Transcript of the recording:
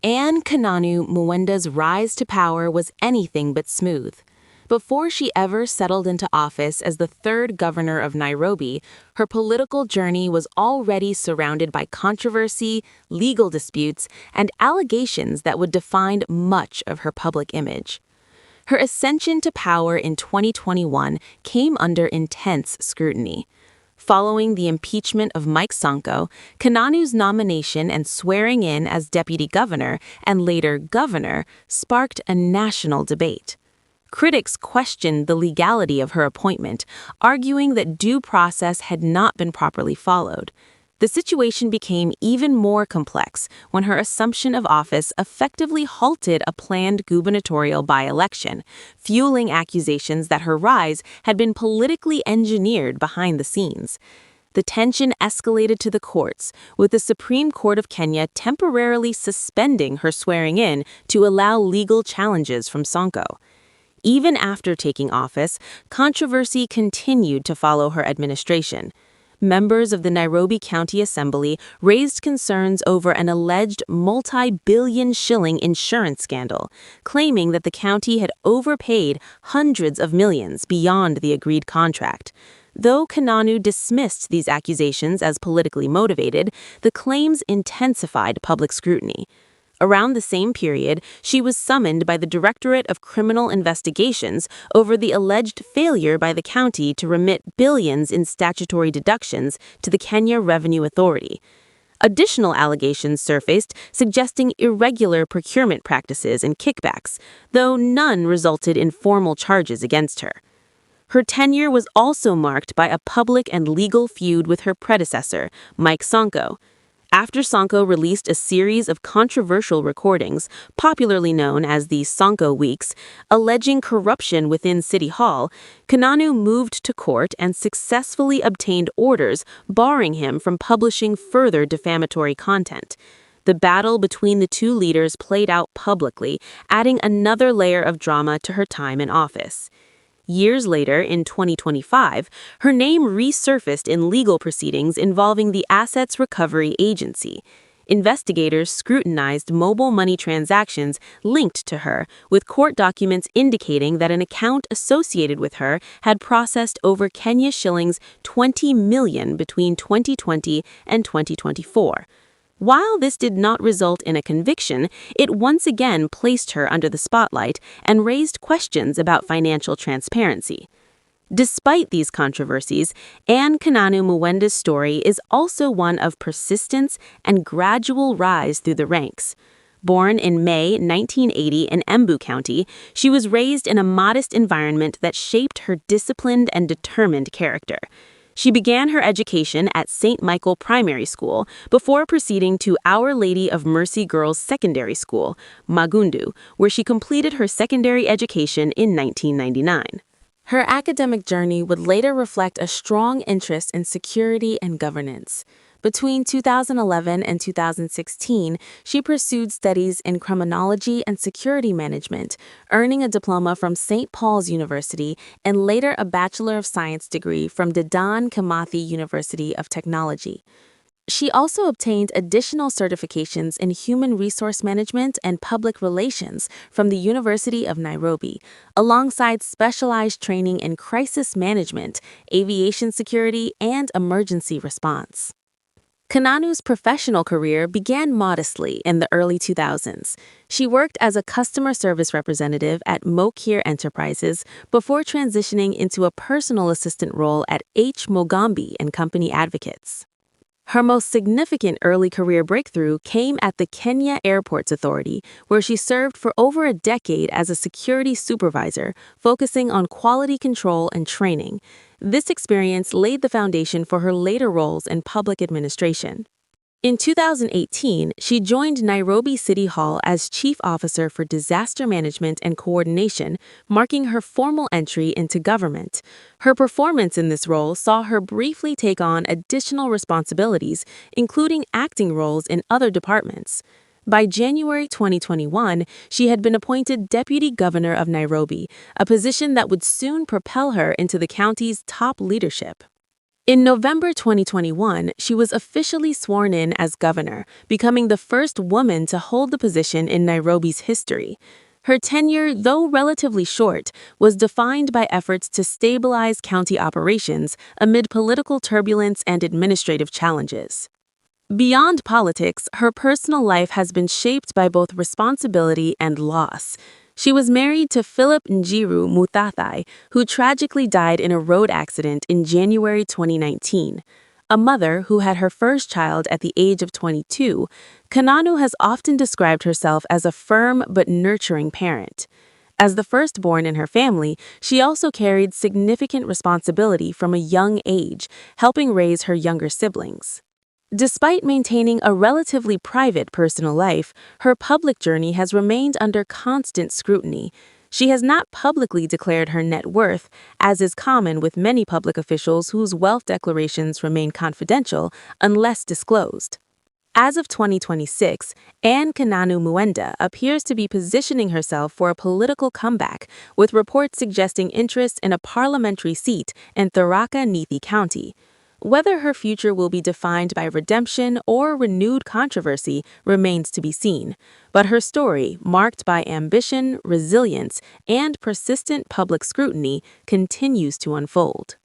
Kananu Mwenda's rise to power was anything but smooth. Before she ever settled into office as the third governor of Nairobi, her political journey was already surrounded by controversy, legal disputes, and allegations that would define much of her public image. Her ascension to power in 2021 came under intense scrutiny. Following the impeachment of Mike Sonko, Kananu's nomination and swearing in as deputy governor and later governor sparked a national debate. Critics questioned the legality of her appointment, arguing that due process had not been properly followed. The situation became even more complex when her assumption of office effectively halted a planned gubernatorial by-election, fueling accusations that her rise had been politically engineered behind the scenes. The tension escalated to the courts, with the Supreme Court of Kenya temporarily suspending her swearing in to allow legal challenges from Sonko. Even after taking office, controversy continued to follow her administration. Members of the Nairobi County Assembly raised concerns over an alleged multi-billion shilling insurance scandal, claiming that the county had overpaid hundreds of millions beyond the agreed contract. Though Kananu dismissed these accusations as politically motivated, the claims intensified public scrutiny. Around the same period, she was summoned by the Directorate of Criminal Investigations over the alleged failure by the county to remit billions in statutory deductions to the Kenya Revenue Authority. Additional allegations surfaced suggesting irregular procurement practices and kickbacks, though none resulted in formal charges against her. Her tenure was also marked by a public and legal feud with her predecessor, Mike Sonko. After Sonko released a series of controversial recordings, popularly known as the Sonko Weeks, alleging corruption within City Hall, Kananu moved to court and successfully obtained orders barring him from publishing further defamatory content. The battle between the two leaders played out publicly, adding another layer of drama to her time in office. Years later, in 2025, her name resurfaced in legal proceedings involving the Assets Recovery Agency. Investigators scrutinized mobile money transactions linked to her, with court documents indicating that an account associated with her had processed over Kenya shillings 20 million between 2020 and 2024. While this did not result in a conviction, it once again placed her under the spotlight and raised questions about financial transparency. Despite these controversies, Kananu Mwenda's story is also one of persistence and gradual rise through the ranks. Born in May 1980 in Embu County, she was raised in a modest environment that shaped her disciplined and determined character. She began her education at St. Michael Primary School before proceeding to Our Lady of Mercy Girls Secondary School, Magundu, where she completed her secondary education in 1999. Her academic journey would later reflect a strong interest in security and governance. Between 2011 and 2016, she pursued studies in criminology and security management, earning a diploma from St. Paul's University and later a Bachelor of Science degree from Dedan Kimathi University of Technology. She also obtained additional certifications in human resource management and public relations from the University of Nairobi, alongside specialized training in crisis management, aviation security, and emergency response. Kananu's professional career began modestly in the early 2000s. She worked as a customer service representative at Mokir Enterprises before transitioning into a personal assistant role at H. Mogambi and Company Advocates. Her most significant early career breakthrough came at the Kenya Airports Authority, where she served for over a decade as a security supervisor, focusing on quality control and training. This experience laid the foundation for her later roles in public administration. In 2018, she joined Nairobi City Hall as Chief Officer for Disaster Management and Coordination, marking her formal entry into government. Her performance in this role saw her briefly take on additional responsibilities, including acting roles in other departments. By January 2021, she had been appointed Deputy Governor of Nairobi, a position that would soon propel her into the county's top leadership. In November 2021, she was officially sworn in as governor, becoming the first woman to hold the position in Nairobi's history. Her tenure, though relatively short, was defined by efforts to stabilize county operations amid political turbulence and administrative challenges. Beyond politics, her personal life has been shaped by both responsibility and loss. She was married to Philip Njiru Muthathai, who tragically died in a road accident in January 2019. A mother who had her first child at the age of 22, Kananu has often described herself as a firm but nurturing parent. As the firstborn in her family, she also carried significant responsibility from a young age, helping raise her younger siblings. Despite maintaining a relatively private personal life, her public journey has remained under constant scrutiny. She has not publicly declared her net worth, as is common with many public officials whose wealth declarations remain confidential unless disclosed. As of 2026, Kananu Mwenda appears to be positioning herself for a political comeback, with reports suggesting interest in a parliamentary seat in Tharaka Nithi County. Whether her future will be defined by redemption or renewed controversy remains to be seen, but her story, marked by ambition, resilience, and persistent public scrutiny, continues to unfold.